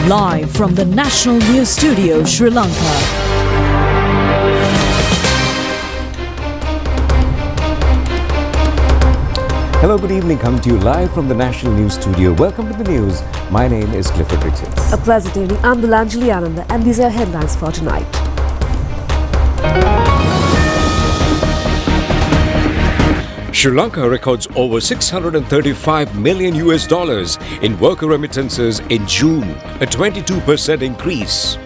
Live from the National News Studio, Sri Lanka. Hello, good evening. Coming to you live from the National News Studio. Welcome to the news. My name is Clifford Richards. A pleasant evening. I'm Bilanjali Ananda, and these are headlines for tonight. Sri Lanka records over $635 million in worker remittances in June, a 22% increase.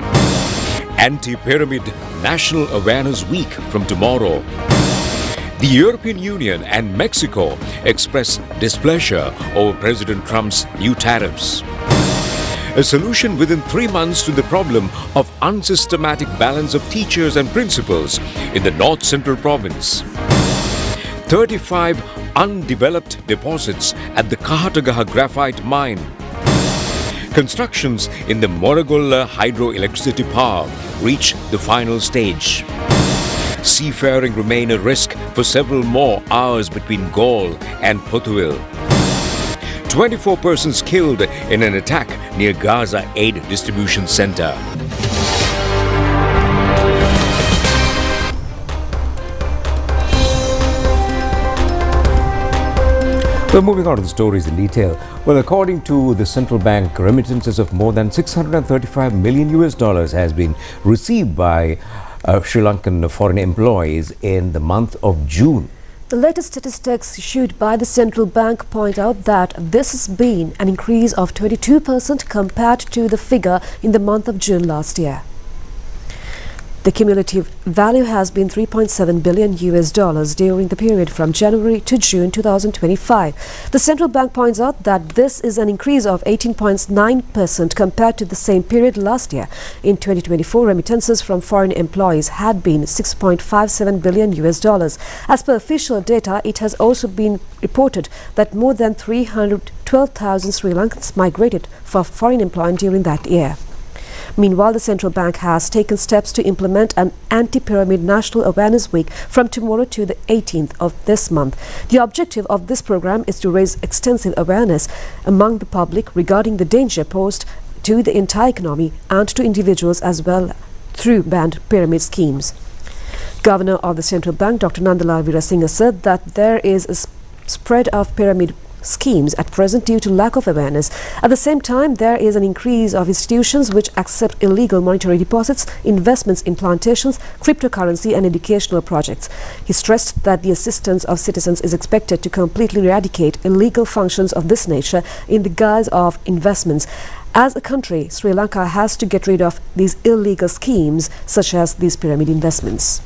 Anti-Pyramid National Awareness Week from tomorrow. The European Union and Mexico express displeasure over President Trump's new tariffs. A solution within 3 months to the problem of unsystematic balance of teachers and principals in the North Central Province. 35 undeveloped deposits at the Kahatagaha Graphite mine. Constructions in the Moragula hydroelectricity power reach the final stage. Seafaring remain a risk for several more hours between Galle and Petroleum. 24 persons killed in an attack near Gaza aid distribution center. Well, moving on to the stories in detail. Well, according to the central bank, remittances of more than $635 million has been received by Sri Lankan foreign employees in the month of June. The latest statistics issued by the central bank point out that this has been an increase of 22% compared to the figure in the month of June last year. The cumulative value has been $3.7 billion during the period from January to June 2025. The central bank points out that this is an increase of 18.9% compared to the same period last year. In 2024, remittances from foreign employees had been $6.57 billion. As per official data, it has also been reported that more than 312,000 Sri Lankans migrated for foreign employment during that year. Meanwhile, the central bank has taken steps to implement an anti-pyramid National Awareness Week from tomorrow to the 18th of this month. The objective of this program is to raise extensive awareness among the public regarding the danger posed to the entire economy and to individuals as well through banned pyramid schemes. Governor of the central bank, Dr. Nandalal Veerasinghe, said that there is a spread of pyramid schemes at present due to lack of awareness. At the same time, there is an increase of institutions which accept illegal monetary deposits, investments in plantations, cryptocurrency and educational projects. He stressed that the assistance of citizens is expected to completely eradicate illegal functions of this nature in the guise of investments. As a country, Sri Lanka has to get rid of these illegal schemes such as these pyramid investments.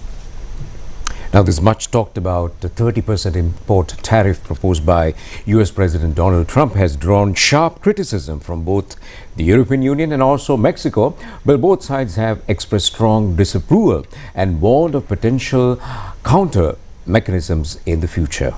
Now, this much talked about the 30% import tariff proposed by US President Donald Trump has drawn sharp criticism from both the European Union and also Mexico. But both sides have expressed strong disapproval and warned of potential counter mechanisms in the future.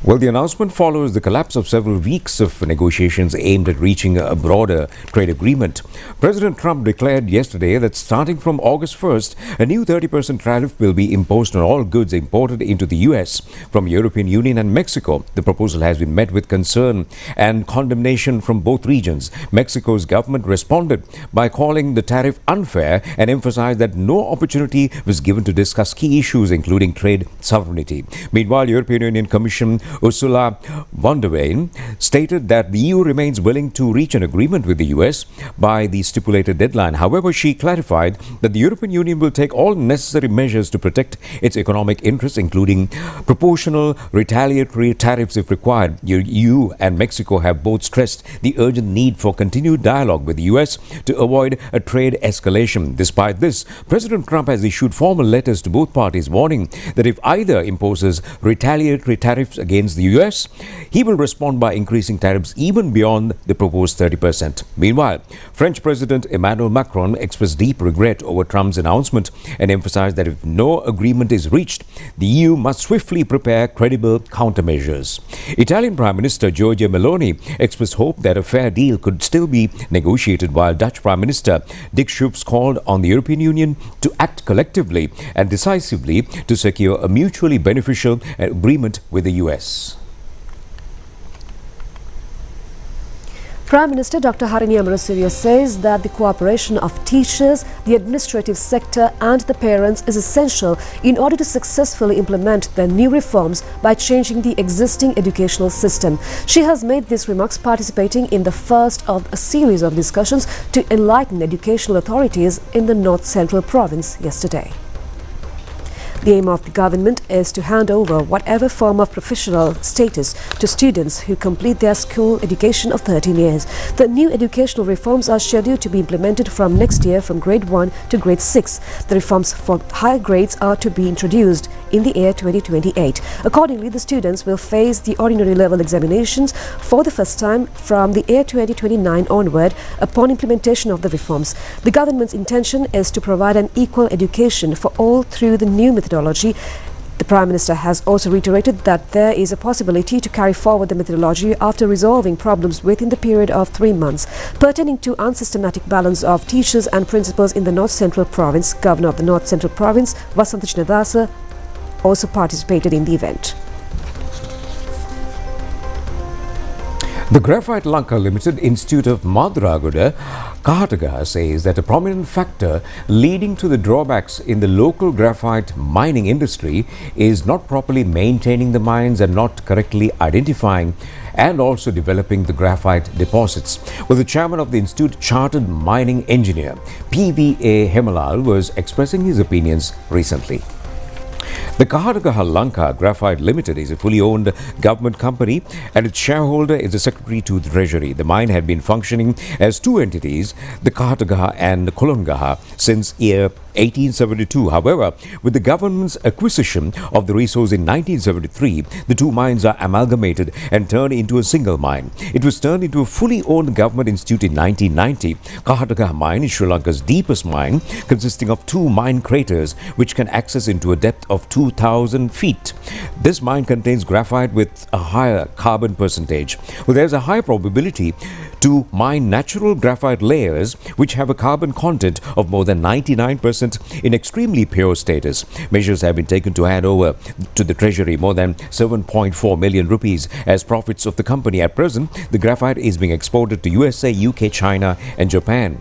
Well, the announcement follows the collapse of several weeks of negotiations aimed at reaching a broader trade agreement. President Trump declared yesterday that starting from August 1st, a new 30% tariff will be imposed on all goods imported into the U.S. from European Union and Mexico. The proposal has been met with concern and condemnation from both regions. Mexico's government responded by calling the tariff unfair and emphasized that no opportunity was given to discuss key issues, including trade sovereignty. Meanwhile, European Union Commission Ursula von der Leyen stated that the EU remains willing to reach an agreement with the US by the stipulated deadline. However, she clarified that the European Union will take all necessary measures to protect its economic interests, including proportional retaliatory tariffs if required. The EU and Mexico have both stressed the urgent need for continued dialogue with the US to avoid a trade escalation. Despite this, President Trump has issued formal letters to both parties warning that if either imposes retaliatory tariffs against against the US, he will respond by increasing tariffs even beyond the proposed 30%. Meanwhile, French President Emmanuel Macron expressed deep regret over Trump's announcement and emphasized that if no agreement is reached, the EU must swiftly prepare credible countermeasures. Italian Prime Minister Giorgia Meloni expressed hope that a fair deal could still be negotiated, while Dutch Prime Minister Dick Schoof called on the European Union to act collectively and decisively to secure a mutually beneficial agreement with the US. Prime Minister Dr. Harini Amarasuriya says that the cooperation of teachers, the administrative sector and the parents is essential in order to successfully implement the new reforms by changing the existing educational system. She has made these remarks participating in the first of a series of discussions to enlighten educational authorities in the North Central Province yesterday. The aim of the government is to hand over whatever form of professional status to students who complete their school education of 13 years. The new educational reforms are scheduled to be implemented from next year from grade 1 to grade 6. The reforms for higher grades are to be introduced in the year 2028. Accordingly, the students will face the ordinary level examinations for the first time from the year 2029 onward upon implementation of the reforms. The government's intention is to provide an equal education for all through the new methodology. The Prime Minister has also reiterated that there is a possibility to carry forward the methodology after resolving problems within the period of 3 months. Pertaining to unsystematic balance of teachers and principals in the North Central Province, Governor of the North Central Province, Vasantha Chinadasa, also participated in the event. The Graphite Lanka Limited Institute of Madragoda, Karnataka says that a prominent factor leading to the drawbacks in the local graphite mining industry is not properly maintaining the mines and not correctly identifying and also developing the graphite deposits. Well, the chairman of the Institute, Chartered Mining Engineer PVA Hemalal, was expressing his opinions recently. The Karnataka Lanka Graphite Limited is a fully owned government company and its shareholder is the Secretary to the Treasury. The mine had been functioning as two entities, the Karnataka and Kolongaha, since year 1872. However, with the government's acquisition of the resource in 1973, the two mines are amalgamated and turned into a single mine. It was turned into a fully owned government institute in 1990. Karnataka mine is Sri Lanka's deepest mine, consisting of 2 mine craters which can access into a depth of 2,000 feet. This mine contains graphite with a higher carbon percentage. Well, there's a high probability to mine natural graphite layers which have a carbon content of more than 99% in extremely pure status. Measures have been taken to hand over to the Treasury more than 7.4 million rupees as profits of the company. At present, the graphite is being exported to USA, UK, China and Japan.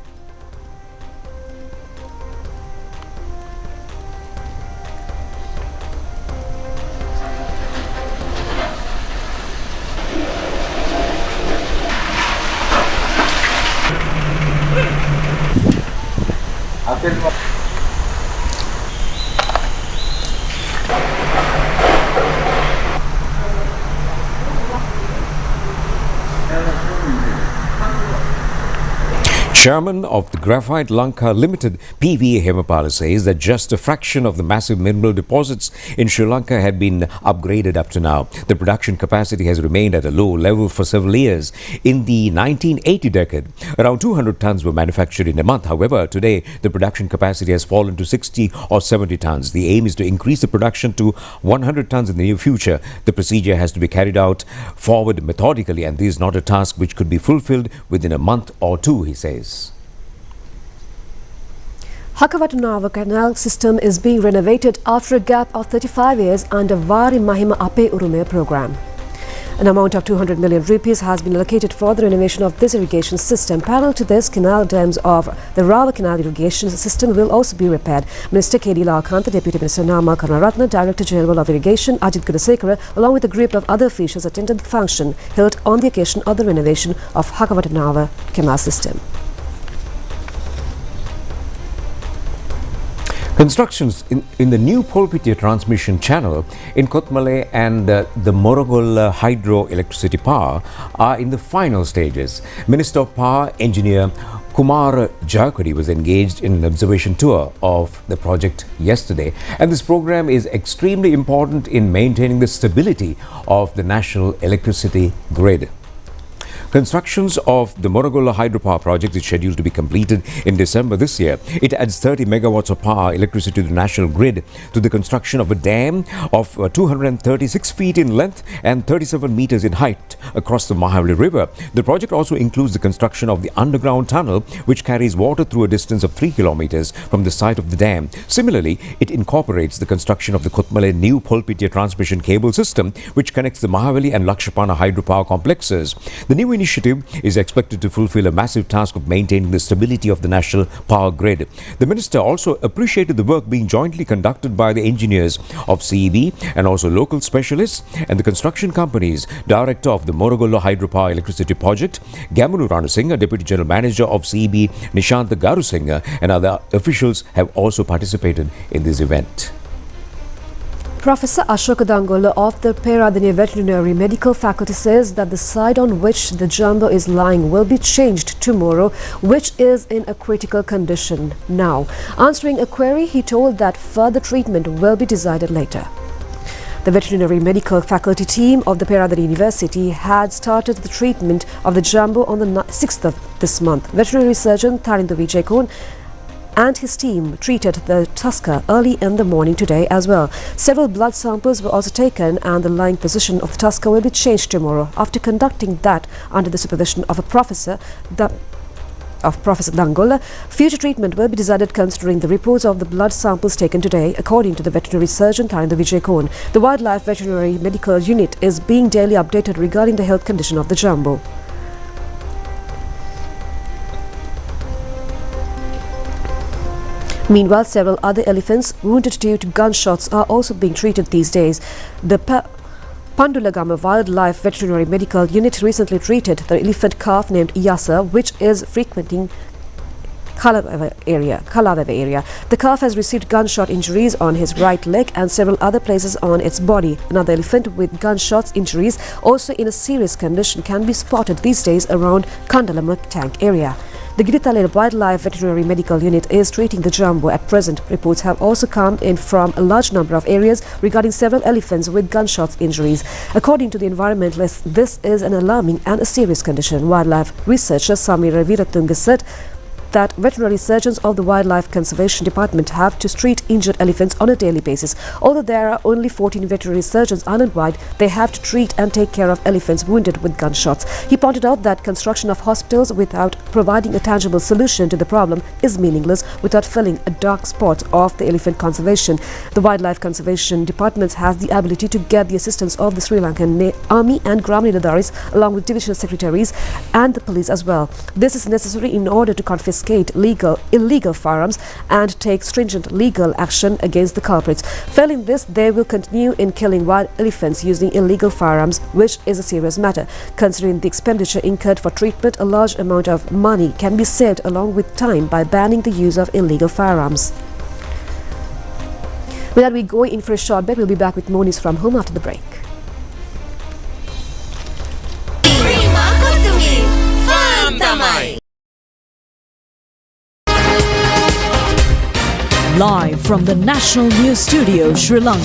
Chairman of the Graphite Lanka Limited, PVA Hemapala, says that just a fraction of the massive mineral deposits in Sri Lanka had been upgraded up to now. The production capacity has remained at a low level for several years. In the 1980 decade, around 200 tons were manufactured in a month. However, today the production capacity has fallen to 60 or 70 tons. The aim is to increase the production to 100 tons in the near future. The procedure has to be carried out forward methodically, and this is not a task which could be fulfilled within a month or two, he says. Hydropower canal system is being renovated after a gap of 35 years under Vari Mahima Ape Urume program. An amount of 200 million rupees has been allocated for the renovation of this irrigation system. Parallel to this, canal dams of the Rava Canal irrigation system will also be repaired. Minister K.D. Lalkantha, Deputy Minister Nama Karnaratna, Director General of Irrigation Ajit Gudasekara, along with a group of other officials attended the function held on the occasion of the renovation of Hydropower canal system. Constructions in the new Polpitia transmission channel in Kotmale and the Morogol hydroelectricity power are in the final stages. Minister of Power, Engineer Kumar Jakudi was engaged in an observation tour of the project yesterday, and this program is extremely important in maintaining the stability of the national electricity grid. Constructions of the Morogoro Hydropower project is scheduled to be completed in December this year. It adds 30 megawatts of power electricity to the national grid through the construction of a dam of 236 feet in length and 37 meters in height across the Mahavali River. The project also includes the construction of the underground tunnel, which carries water through a distance of 3 kilometers from the site of the dam. Similarly, it incorporates the construction of the Kotmale new Polpitia transmission cable system, which connects the Mahavali and Lakshapana hydropower complexes. The new initiative is expected to fulfill a massive task of maintaining the stability of the national power grid. The minister also appreciated the work being jointly conducted by the engineers of CEB and also local specialists and the construction companies. Director of the Morogoro Hydropower Electricity Project, Gamunu Ranasinghe, Deputy General Manager of CEB, Nishant Garusinghe, and other officials have also participated in this event. Professor Ashoka Dangola of the Peradeniya Veterinary Medical Faculty says that the site on which the jumbo is lying will be changed tomorrow, which is in a critical condition now. Answering a query, he told that further treatment will be decided later. The Veterinary Medical Faculty team of the Peradeniya University had started the treatment of the jumbo on the 6th of this month. Veterinary surgeon Tharindu Vijayakon and his team treated the tusker early in the morning today as well. Several blood samples were also taken and the lying position of the tusker will be changed tomorrow. After conducting that under the supervision of a Professor Dangola, future treatment will be decided considering the reports of the blood samples taken today, according to the veterinary surgeon Tharindu Vijayakon. The Wildlife Veterinary Medical Unit is being daily updated regarding the health condition of the jumbo. Meanwhile, several other elephants wounded due to gunshots are also being treated these days. The Pandulagama Wildlife Veterinary Medical Unit recently treated the elephant calf named Yasa, which is frequenting Kalaveva area. The calf has received gunshot injuries on his right leg and several other places on its body. Another elephant with gunshot injuries, also in a serious condition, can be spotted these days around Kandalamak Tank area. The Giritale Wildlife Veterinary Medical Unit is treating the jumbo at present. Reports have also come in from a large number of areas regarding several elephants with gunshot injuries. According to the environmentalists, this is an alarming and a serious condition. Wildlife researcher Samira Veeratunga said that veterinary surgeons of the Wildlife Conservation Department have to treat injured elephants on a daily basis. Although there are only 14 veterinary surgeons island-wide, they have to treat and take care of elephants wounded with gunshots. He pointed out that construction of hospitals without providing a tangible solution to the problem is meaningless without filling a dark spot of the elephant conservation. The Wildlife Conservation Department has the ability to get the assistance of the Sri Lankan Army and Gram Niladaris along with divisional secretaries and the police as well. This is necessary in order to confiscate illegal firearms and take stringent legal action against the culprits. Failing this, they will continue in killing wild elephants using illegal firearms, which is a serious matter. Considering the expenditure incurred for treatment, a large amount of money can be saved along with time by banning the use of illegal firearms. With that, we go in for a short break. We'll be back with more news from home after the break. Live from the National News Studio, Sri Lanka.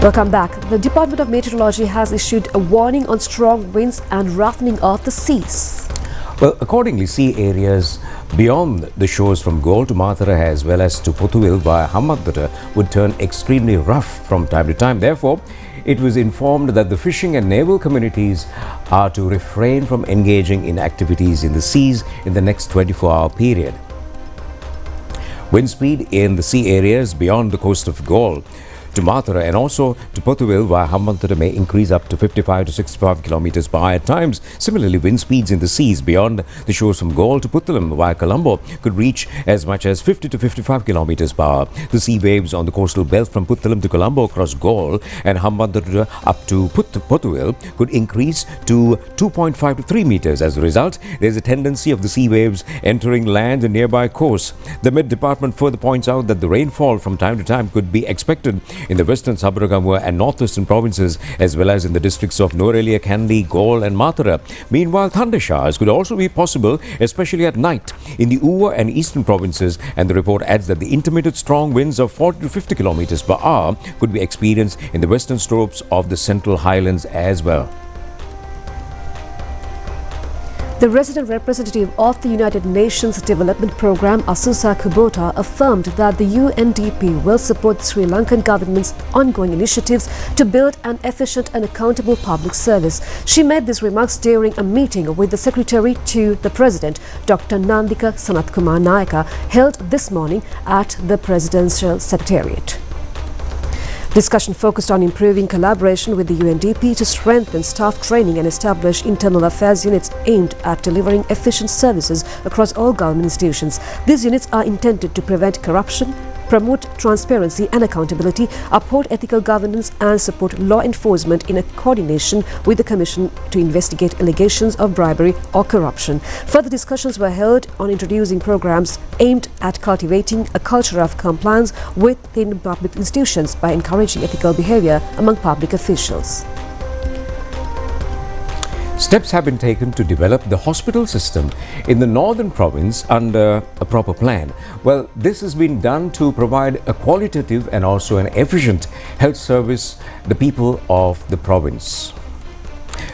Welcome back. The Department of Meteorology has issued a warning on strong winds and roughening of the seas. Well, accordingly, sea areas beyond the shores from Galle to Mathura as well as to Pothuil via Hambantota would turn extremely rough from time to time. Therefore, it was informed that the fishing and naval communities are to refrain from engaging in activities in the seas in the next 24-hour period. Wind speed in the sea areas beyond the coast of Galle to Mathura and also to Pothuil via Hambantota may increase up to 55 to 65 kilometers per hour at times. Similarly, wind speeds in the seas beyond the shores from Galle to Puttalam via Colombo could reach as much as 50 to 55 kilometers per hour. The sea waves on the coastal belt from Puttalam to Colombo across Galle and Hambantota up to Pothuil could increase to 2.5 to 3 meters. As a result, there is a tendency of the sea waves entering land and nearby coasts. The Met Department further points out that the rainfall from time to time could be expected in the western Sabaragamuwa and northwestern provinces, as well as in the districts of Nuwara, Kandy, Galle and Mathura. Meanwhile, thunder showers could also be possible, especially at night in the Uva and eastern provinces, and the report adds that the intermittent strong winds of 40 to 50 kilometers per hour could be experienced in the western slopes of the central highlands as well. The resident representative of the United Nations Development Programme, Asusa Kubota, affirmed that the UNDP will support the Sri Lankan government's ongoing initiatives to build an efficient and accountable public service. She made these remarks during a meeting with the Secretary to the President, Dr. Nandika Sanatkumar Nayaka, held this morning at the Presidential Secretariat. Discussion focused on improving collaboration with the UNDP to strengthen staff training and establish internal affairs units aimed at delivering efficient services across all government institutions. These units are intended to prevent corruption, promote transparency and accountability, uphold ethical governance and support law enforcement in a coordination with the Commission to investigate allegations of bribery or corruption. Further discussions were held on introducing programs aimed at cultivating a culture of compliance within public institutions by encouraging ethical behavior among public officials. Steps have been taken to develop the hospital system in the northern province under a proper plan. Well, this has been done to provide a qualitative and also an efficient health service to the people of the province.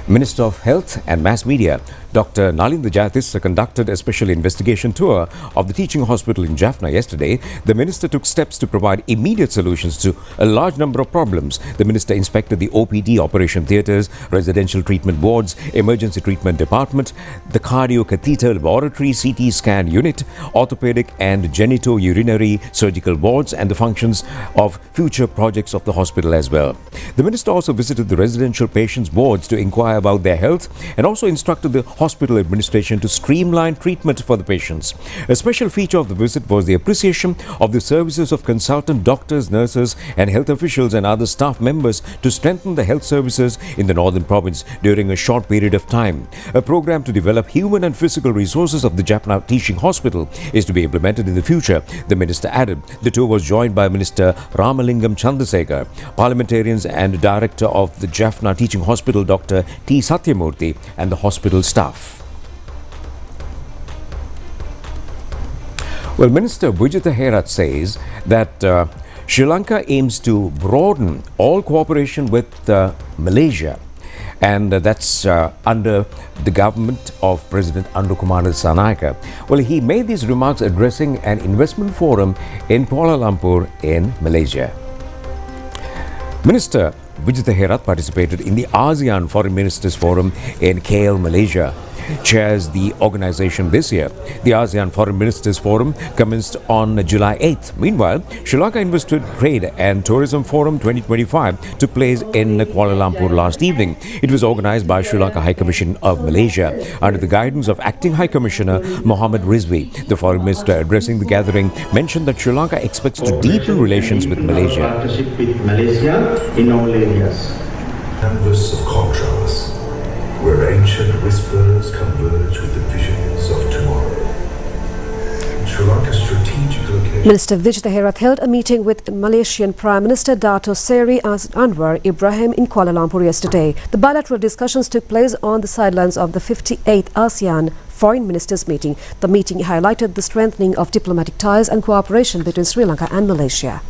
Minister of Health and Mass Media, Dr. Nalinda Jayatissa, conducted a special investigation tour of the teaching hospital in Jaffna yesterday. The minister took steps to provide immediate solutions to a large number of problems. The minister inspected the OPD operation theatres, residential treatment wards, emergency treatment department, the cardio catheter laboratory, CT scan unit, orthopedic and genito-urinary surgical wards, and the functions of future projects of the hospital as well. The minister also visited the residential patients' wards to inquire about their health and also instructed the hospital administration to streamline treatment for the patients. A special feature of the visit was the appreciation of the services of consultant doctors, nurses and health officials and other staff members to strengthen the health services in the northern province during a short period of time. A program to develop human and physical resources of the Jaffna Teaching Hospital is to be implemented in the future, the minister added. The tour was joined by Minister Ramalingam Chandrasekhar, parliamentarians and director of the Jaffna Teaching Hospital, Dr. T. Satyamurthy, and the hospital staff. Well, Minister Vijitha Herat says that Sri Lanka aims to broaden all cooperation with Malaysia, and that's under the government of President Andukumar Sanayaka. Well, he made these remarks addressing an investment forum in Kuala Lumpur in Malaysia. Minister Vijitha Herat participated in the ASEAN Foreign Ministers Forum in KL, Malaysia. Chairs the organization this year. The ASEAN Foreign Ministers Forum commenced on July 8th. Meanwhile, Sri Lanka Investor Trade and Tourism Forum 2025 took place in Kuala Lumpur last evening. It was organized by Sri Lanka High Commission of Malaysia under the guidance of Acting High Commissioner Mohammed Rizvi. The Foreign Minister addressing the gathering mentioned that Sri Lanka expects to deepen relations with Malaysia. Partnership with Malaysia in all areas. Canvas of contrast, where ancient whispers converge with the visions of tomorrow. Sri Lanka's strategic location. Minister Vijitha Herat held a meeting with Malaysian Prime Minister Dato Seri Anwar Ibrahim in Kuala Lumpur yesterday. The bilateral discussions took place on the sidelines of the 58th ASEAN Foreign Ministers meeting. The meeting highlighted the strengthening of diplomatic ties and cooperation between Sri Lanka and Malaysia.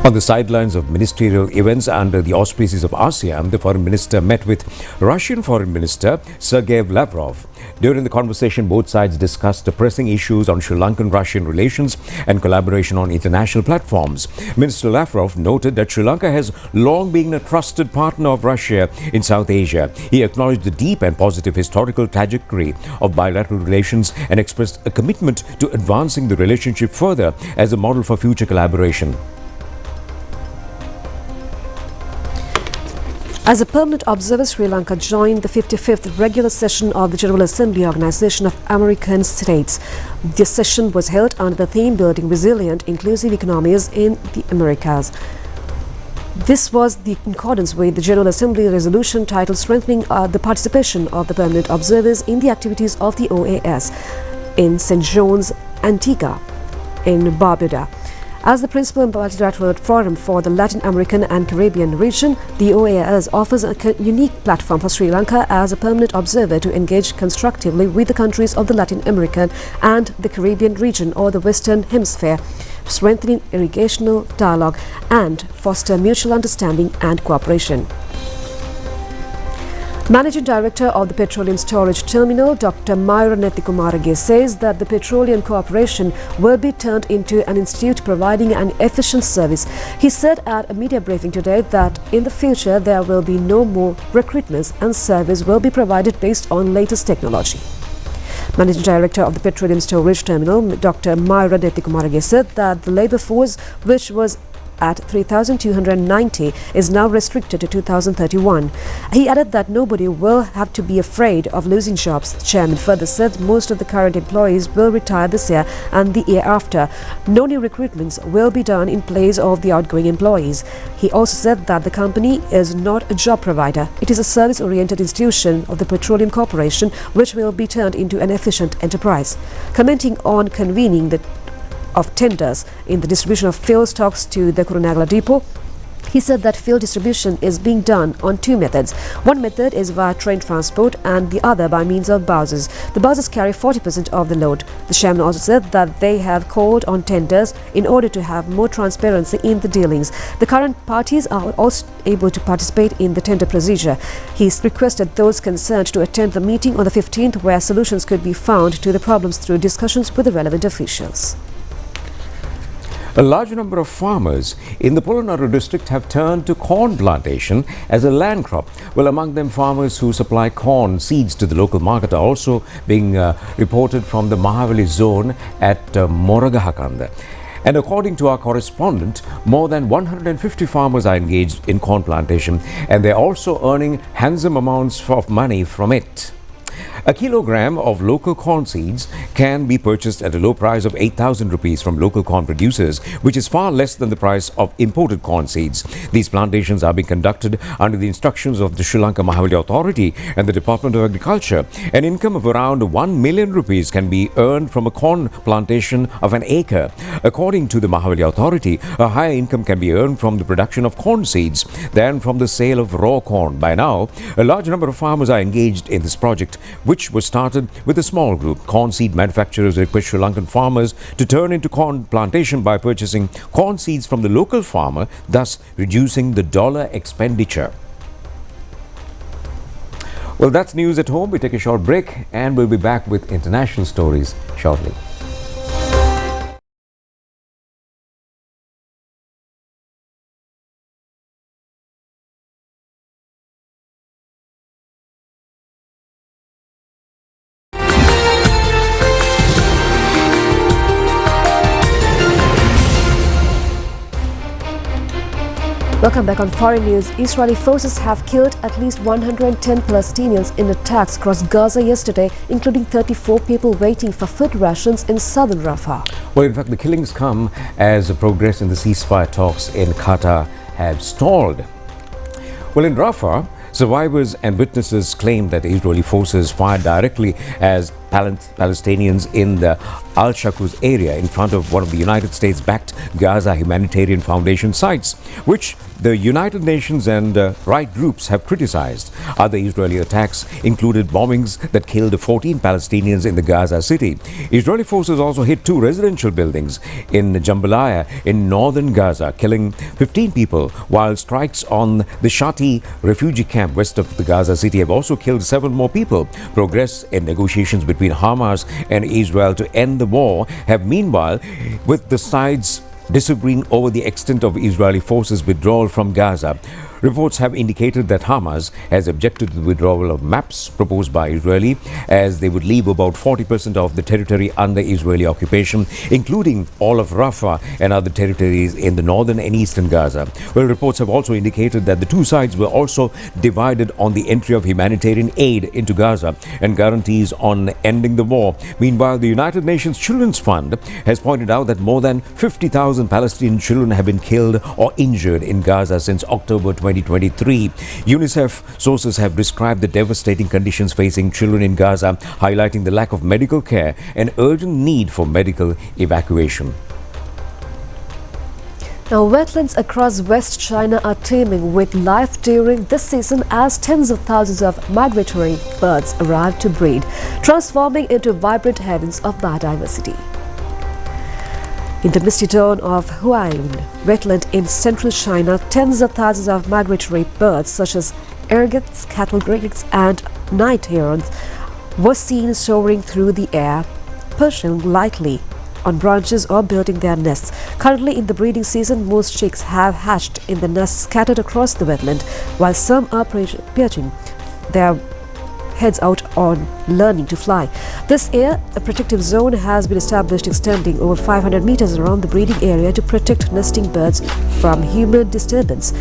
On the sidelines of ministerial events under the auspices of ASEAN, the Foreign Minister met with Russian Foreign Minister Sergei Lavrov. During the conversation, both sides discussed the pressing issues on Sri Lankan-Russian relations and collaboration on international platforms. Minister Lavrov noted that Sri Lanka has long been a trusted partner of Russia in South Asia. He acknowledged the deep and positive historical trajectory of bilateral relations and expressed a commitment to advancing the relationship further as a model for future collaboration. As a permanent observer, Sri Lanka joined the 55th regular session of the General Assembly Organization of American States. This session was held under the theme Building Resilient, Inclusive Economies in the Americas. This was in accordance with the General Assembly resolution titled Strengthening the Participation of the Permanent Observers in the Activities of the OAS in St. John's, Antigua. in Barbuda. As the principal multilateral forum for the Latin American and Caribbean region, the OAS offers a unique platform for Sri Lanka as a permanent observer to engage constructively with the countries of the Latin American and the Caribbean region or the Western Hemisphere, strengthening irrigational dialogue and foster mutual understanding and cooperation. Managing Director of the Petroleum Storage Terminal, Dr. Myra Nethikumarage, says that the Petroleum Corporation will be turned into an institute providing an efficient service. He said at a media briefing today that in the future there will be no more recruitments and service will be provided based on latest technology. Managing Director of the Petroleum Storage Terminal, Dr. Myra Nethikumarage, said that the labour force, which was at 3,290, is now restricted to 2031. He added that nobody will have to be afraid of losing jobs. The chairman further said most of the current employees will retire this year and the year after. No new recruitments will be done in place of the outgoing employees. He also said that the company is not a job provider. It is a service-oriented institution of the Petroleum Corporation, which will be turned into an efficient enterprise. Commenting on convening of tenders in the distribution of fuel stocks to the Kurunegala depot, he said that fuel distribution is being done on two methods. One method is via train transport and the other by means of buses. The buses carry 40% of the load. The chairman also said that they have called on tenders in order to have more transparency in the dealings. The current parties are also able to participate in the tender procedure. He's requested those concerned to attend the meeting on the 15th, where solutions could be found to the problems through discussions with the relevant officials. A large number of farmers in the Polonnaru district have turned to corn plantation as a land crop. Well, among them, farmers who supply corn seeds to the local market are also being reported from the Mahavali zone at Moragahakanda. And according to our correspondent, more than 150 farmers are engaged in corn plantation, and they're also earning handsome amounts of money from it. A kilogram of local corn seeds can be purchased at a low price of 8,000 rupees from local corn producers, which is far less than the price of imported corn seeds. These plantations are being conducted under the instructions of the Sri Lanka Mahavali Authority and the Department of Agriculture. An income of around 1 million rupees can be earned from a corn plantation of an acre. According to the Mahavali Authority, a higher income can be earned from the production of corn seeds than from the sale of raw corn. By now, a large number of farmers are engaged in this project, which was started with a small group. Corn seed manufacturers request Sri Lankan farmers to turn into corn plantation by purchasing corn seeds from the local farmer, thus reducing the dollar expenditure. Well, that's news at home. We take a short break and we'll be back with international stories shortly. Welcome back on Foreign News. Israeli forces have killed at least 110 Palestinians in attacks across Gaza yesterday, including 34 people waiting for food rations in southern Rafah. Well, in fact, the killings come as progress in the ceasefire talks in Qatar have stalled. Well, in Rafah, survivors and witnesses claim that Israeli forces fired directly as Palestinians in the Al-Shaquz area in front of one of the United States-backed Gaza Humanitarian Foundation sites, which the United Nations and right groups have criticized. Other Israeli attacks included bombings that killed 14 Palestinians in the Gaza city. Israeli forces also hit 2 residential buildings in Jambalaya in northern Gaza, killing 15 people, while strikes on the Shati refugee camp west of the Gaza city have also killed 7 more people. Progress in negotiations between Hamas and Israel to end the war have meanwhile, with the sides disagreeing over the extent of Israeli forces' withdrawal from Gaza. Reports have indicated that Hamas has objected to the withdrawal of maps proposed by Israeli, as they would leave about 40% of the territory under Israeli occupation, including all of Rafah and other territories in the northern and eastern Gaza. Well, reports have also indicated that the two sides were also divided on the entry of humanitarian aid into Gaza and guarantees on ending the war. Meanwhile, the United Nations Children's Fund has pointed out that more than 50,000 Palestinian children have been killed or injured in Gaza since October 2023. UNICEF sources have described the devastating conditions facing children in Gaza, highlighting the lack of medical care and urgent need for medical evacuation. Now, wetlands across West China are teeming with life during this season as tens of thousands of migratory birds arrive to breed, transforming into vibrant havens of biodiversity. In the misty dawn of Huaiyun wetland in central China, tens of thousands of migratory birds such as ergots, cattle grigs and night herons were seen soaring through the air, perching lightly on branches or building their nests. Currently in the breeding season, most chicks have hatched in the nests scattered across the wetland, while some are perching their heads out on learning to fly. This year, a protective zone has been established extending over 500 meters around the breeding area to protect nesting birds from human disturbance.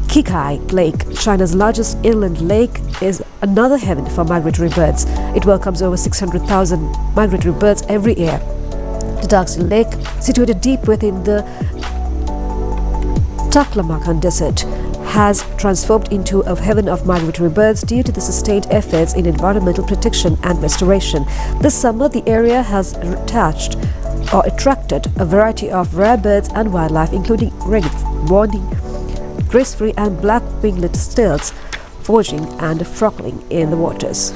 Kikai Lake, China's largest inland lake, is another heaven for migratory birds. It welcomes over 600,000 migratory birds every year. The Darksea Lake, situated deep within the Taklamakan Desert, has transformed into a heaven of migratory birds due to the sustained efforts in environmental protection and restoration. This summer, the area has attracted a variety of rare birds and wildlife, including rabbits, warning, gracefree and black winglet stilts, foraging and frolicking in the waters.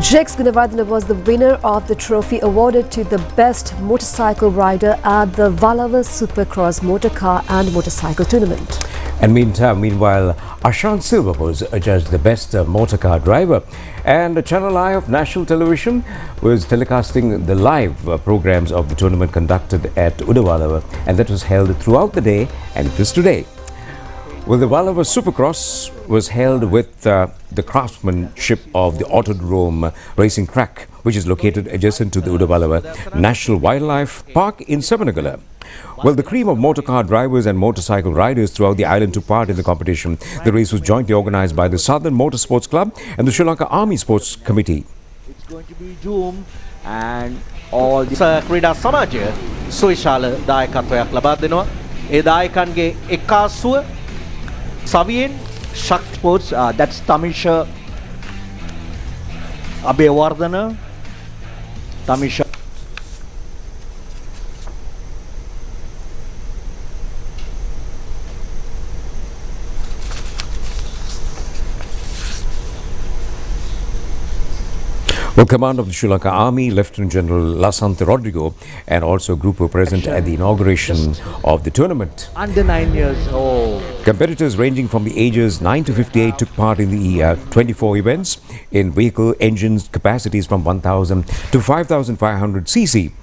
Jax Gunawardena was the winner of the trophy awarded to the best motorcycle rider at the Vallava Supercross Motor Car and Motorcycle Tournament. And meanwhile, Ashan Silva was adjudged the best motor car driver. And the ChannelEye of National Television was telecasting the live programs of the tournament conducted at Udawalawa, and that was held throughout the day, and it was today. Well, the Vallava Supercross was held with the craftsmanship of the Autodrome racing track, which is located adjacent to the Udawalawa National Wildlife Park in Samanagala. Well, the cream of motor car drivers and motorcycle riders throughout the island took part in the competition. The race was jointly organized by the Southern Motorsports Club and the Sri Lanka Army Sports Committee. It's going to be Zoom and all the Krida Samaja, Suishal Daikatwak Labadino, Edaikange Ekasua. Savian, Shakt Sports, that's Tamisha Abewardana, Tamisha. Well, command of the Sri Lanka Army, Lieutenant General Lasante Rodrigo, and also a group were present at the inauguration of the tournament. Under 9 years old. Competitors ranging from the ages 9 to 58 took part in the 24 events in vehicle engines capacities from 1,000 to 5,500 cc.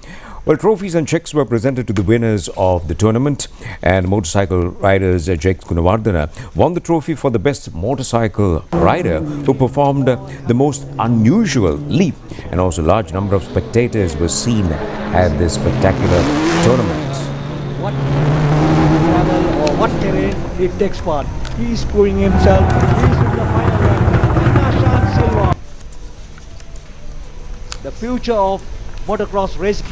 Well, trophies and checks were presented to the winners of the tournament, and motorcycle riders Jax Gunawardena won the trophy for the best motorcycle rider who performed the most unusual leap, and also a large number of spectators were seen at this spectacular tournament. What travel or what terrain it takes part. He is proving himself. He is in the final round. Ashan Silva. The future of motocross racing.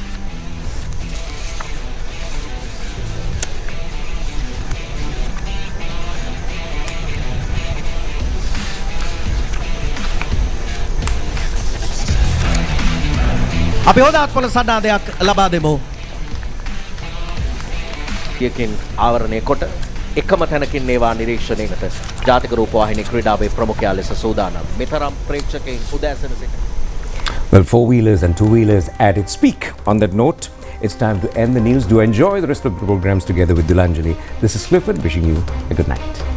අපි හොඳ අත්පොළ සඩාදයක් ලබා දෙමු. යකින් ආවරණය කොට එකම තැනකින් ඒවා නිරීක්ෂණයකට ජාතික රූපවාහිනී ක්‍රීඩාවේ ප්‍රමුඛයා ලෙස සූදානම්. මෙතරම් ප්‍රේක්ෂකයන් උදෑසන සිට. Well, four-wheelers and two-wheelers at its peak. On that note, it's time to end the news. Do enjoy the rest of the programs together with Dulanjali. This is Clifford wishing you a good night.